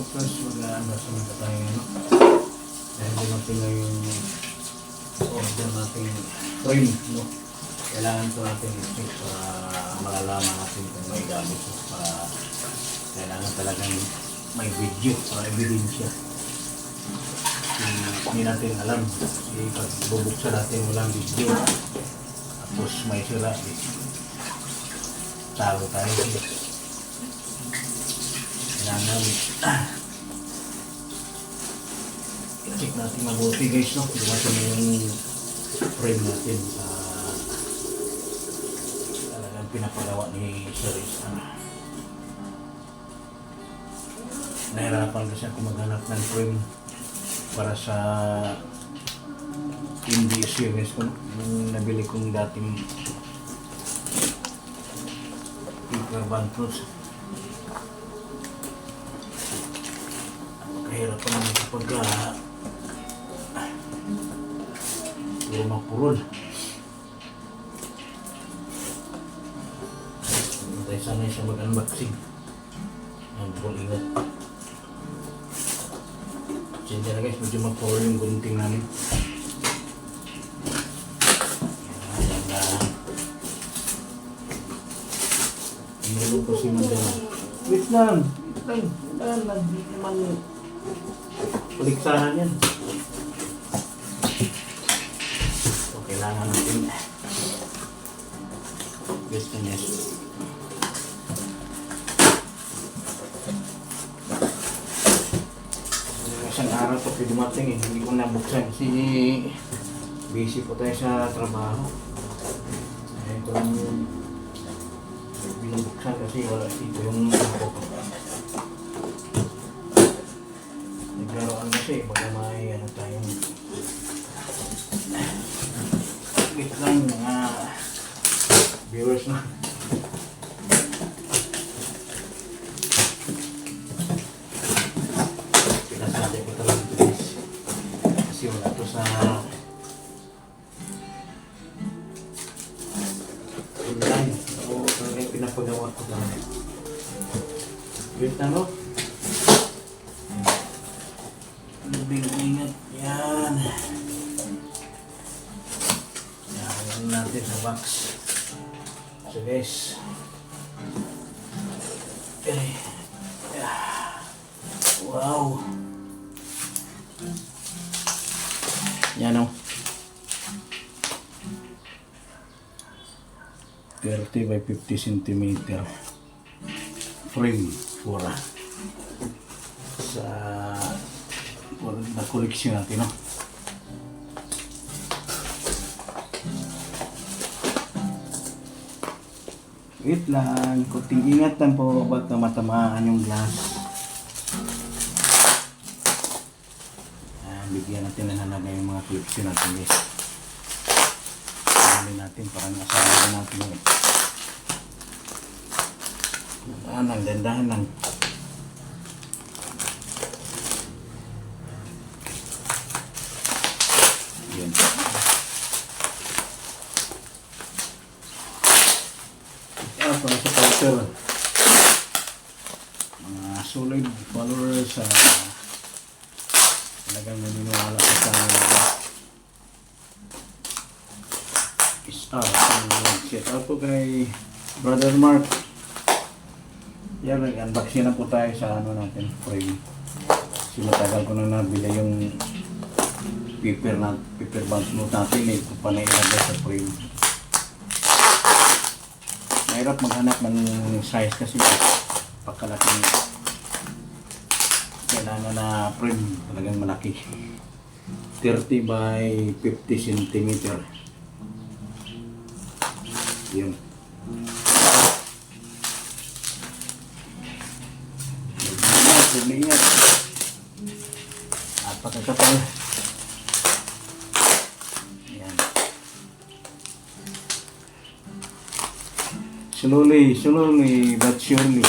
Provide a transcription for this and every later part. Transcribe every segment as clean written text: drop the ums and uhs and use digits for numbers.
po first mag-aandar sa mga tayo ano. Dahil dumating na yung order natin frame, no? Kailangan po natin i-check para malalaman natin kung may gamit po. Para kailangan talagang may video para ebidensya. Hindi natin alam. Kasi pag bubuksan natin walang video, tapos may sira, talo tayo. Kailangan i-check natin mabuti guys, no? Dumating na yung frame natin sa talagang pinapagawa ni Sir Isan. Nahirapan kasi ako maghanap ng frame para sa hindi series ko, no? Yung nabili kong dating paper bantos. Kahirap pa naman kapag lumapurol. Tayo sana siya mag-unboxing. Ang bukol ingat. Diyan na guys, medyo mag-pour yung gunting namin. Ayan na. Meron ko si Mandela. Wait lang! Hindi naman paliksahan yan. So, kailangan natin yes na yes. Isang araw po kayo dumating eh. Hindi ko nabuksan kasi busy po tayo sa trabaho. Ito yung binubuksan kasi wala dito yung ako. Naglaroan kasi baka may ano tayong wait lang mga viewers na. Sa online o talagang pinapagawa ko lang. Wait na no? Ingat yan. Yan natin sa box. So guys, okay. Wow. Yan o. 30 by 50 cm frame for sa na koleksyon natin, no? Wait lang, kunting ingatan po baka matamaan yung glass. Bigyan natin na nalagay yung mga clips natin guys. Pagkalin natin para nasabi natin yung dandahan lang. Yun. Para sa culture. Mga solid followers sa talagang naniniwala ko sa SR. Shout out po kay Brother Mark. Yan, nag-unboxing na po tayo sa ano natin, frame. Kasi matagal ko na nabili yung paper banknote natin eh, kung pa nailagay sa frame. Mahirap maghanap ng size kasi pagkalaking kailangan na frame talagang malaki. 30 by 50 cm. Yun. Ingat. At pagkakapal. Yan. Slowly but surely.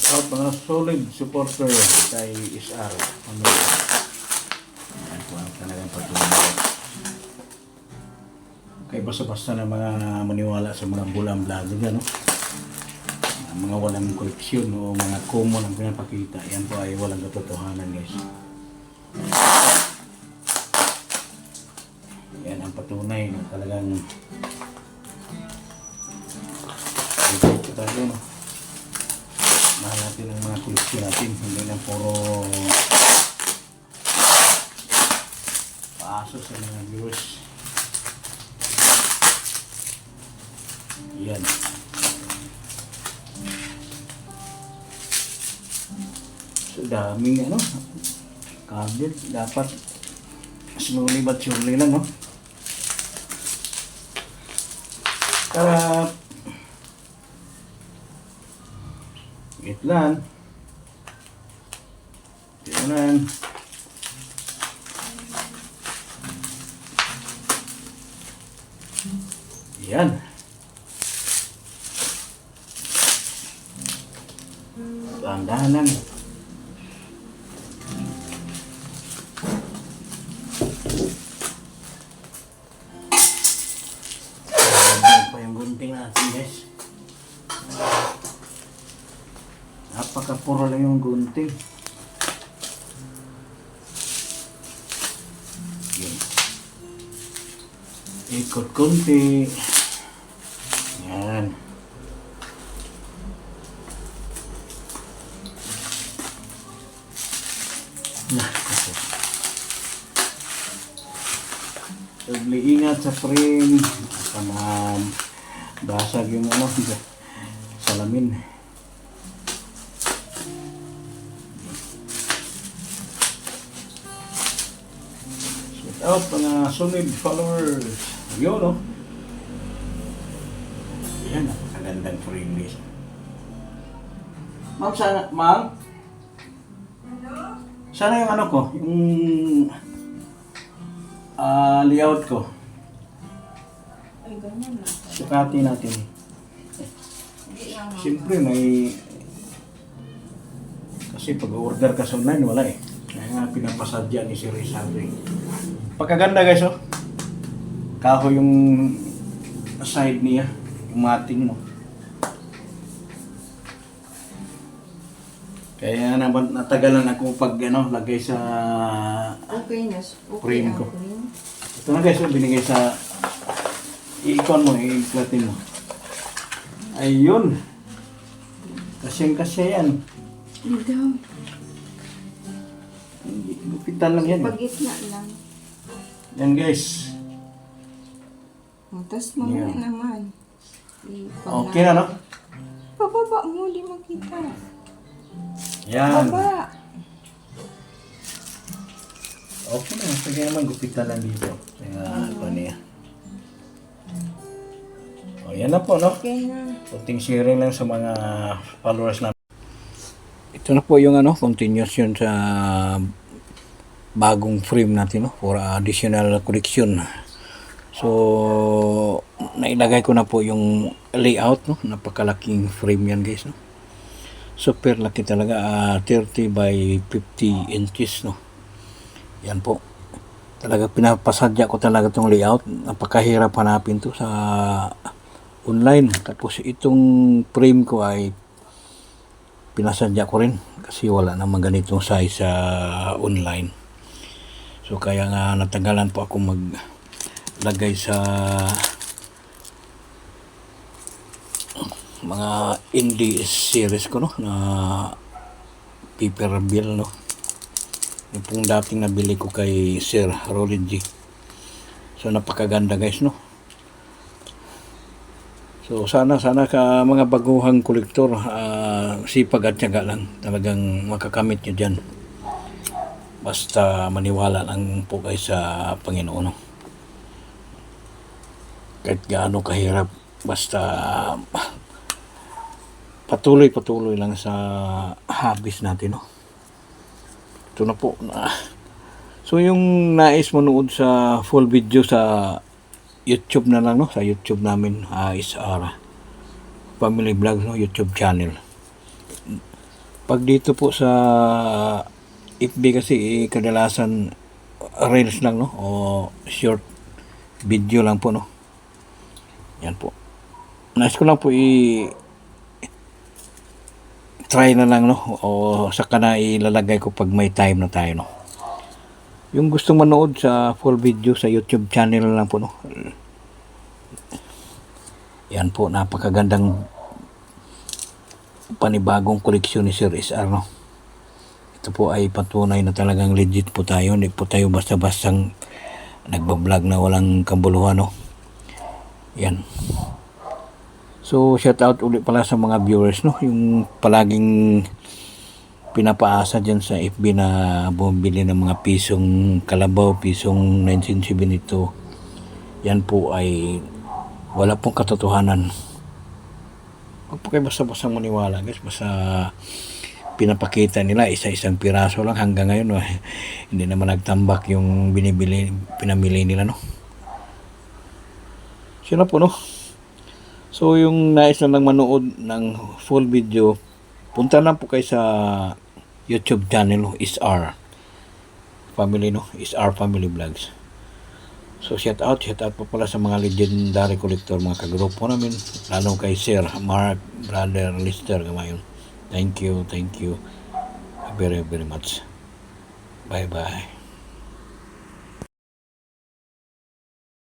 Out mga solid supporter kay SR. Ayan po ang talagang patuloy. Kaya basta-basta na mga maniwala sa mga bulang vlog dyan, no? Mga walang koleksyon o mga common ang pinapakita. Yan po ay walang katotohanan, guys. Yan ang patunay na talagang ito tayo, no? Mahal natin ang mga koleksyon natin. Hindi na puro paaso sa mga viewers. Yan. So daming ano, cabinet. Dapat slowly but surely lang, no? Tarap! Gitlan. Gitlan. Yan. Dahan-dahan lang. Pa yung gunting natin, guys. Napakapuro lang yung gunting. Yan. Ikot kunti. Yan. Nah, kasi. Ingat sa frame. Baka basag yung ano, salamin. Shout out mga solid followers. Yun, no? Yan, napakagandang frame list. Ma'am, sana, ma'am? Sana yung ano ko, yung layout ko. Ay, ganyan lang. Sukati natin. Siyempre may... Kasi pag order ka sa online, wala eh. Kaya nga pinapasadya ni Sir Rizaldo eh. Pagkaganda guys, oh. Kaho yung side niya, yung mating mo. Kaya naman natagalan ako pag ano, lagay sa Okay na. Okay frame ang ko. frame. Ito na guys, binigay sa i-icon mo, i-platin mo. Ayun. Kasyang-kasya yan. Hindi daw. Gupitan lang yan. Pagitna lang. Yan guys. Tapos mamaya Yan. naman. Okay na, no? Pababa mo, di makita. Yan. Baba. Okay na. Sige naman, gupitan lang dito. Kaya ano niya. O, yan na po, no? Okay na. Kunting sharing lang sa mga followers namin. Ito na po yung ano, continuation sa bagong frame natin, no? For additional collection. So, nailagay ko na po yung layout, no? Napakalaking frame yan, guys, no? Super laki talaga, 30 by 50 inches, no? Yan po. Talaga pinapasadya ko talaga itong layout. Napakahirap hanapin to sa online. Tapos itong frame ko ay pinasadya ko rin kasi wala namang ganitong size sa online. So kaya nga natagalan po ako maglagay sa mga indie series ko, no, na paper bill, no. Yung pong dating nabili ko kay Sir Rolly G. So napakaganda guys, no. So sana ka mga baguhang kolektor, sipag at tiyaga lang, talagang makakamit nyo dyan. Basta maniwala lang po kayo sa Panginoon, no? Kahit gaano kahirap, basta patuloy lang sa hobbies natin, no? Ito na po. So yung nais manood sa full video sa YouTube na lang, no? Sa YouTube namin is Family Vlog, no? YouTube channel. Pag dito po sa FB kasi kadalasan reels lang, no? O short video lang po, no? Yan po. Nais ko lang po try na lang, no? O saka na ilalagay ko pag may time na tayo, no? Yung gustong manood sa full video sa YouTube channel lang po, no? Yan po, napakagandang panibagong koleksyon ni Sir SR, no? Ito po ay patunay na talagang legit po tayo. Hindi po tayo basta-bastang nagbablog na walang kabuluhan, no? Yan. So, shout out ulit pala sa mga viewers, no? Yung palaging pinapaasa dyan sa FB na bumibili ng mga pisong kalabaw, pisong 1972. Yan po ay wala pong katotohanan. Huwag po kayo basta-basta maniwala, guys. Basta pinapakita nila isa-isang piraso lang hanggang ngayon. Hindi naman nagtambak yung pinamili nila, no? Sino po, no? So, yung nais na lang manood ng full video, punta lang po kayo sa YouTube channel, no? SR Family, no? SR Family Vlogs. So, shout out po pala sa mga legendary collector, mga kagrupo namin, lalo kay Sir Mark, Brother Lister, gamayon. Thank you very, very much. Bye-bye.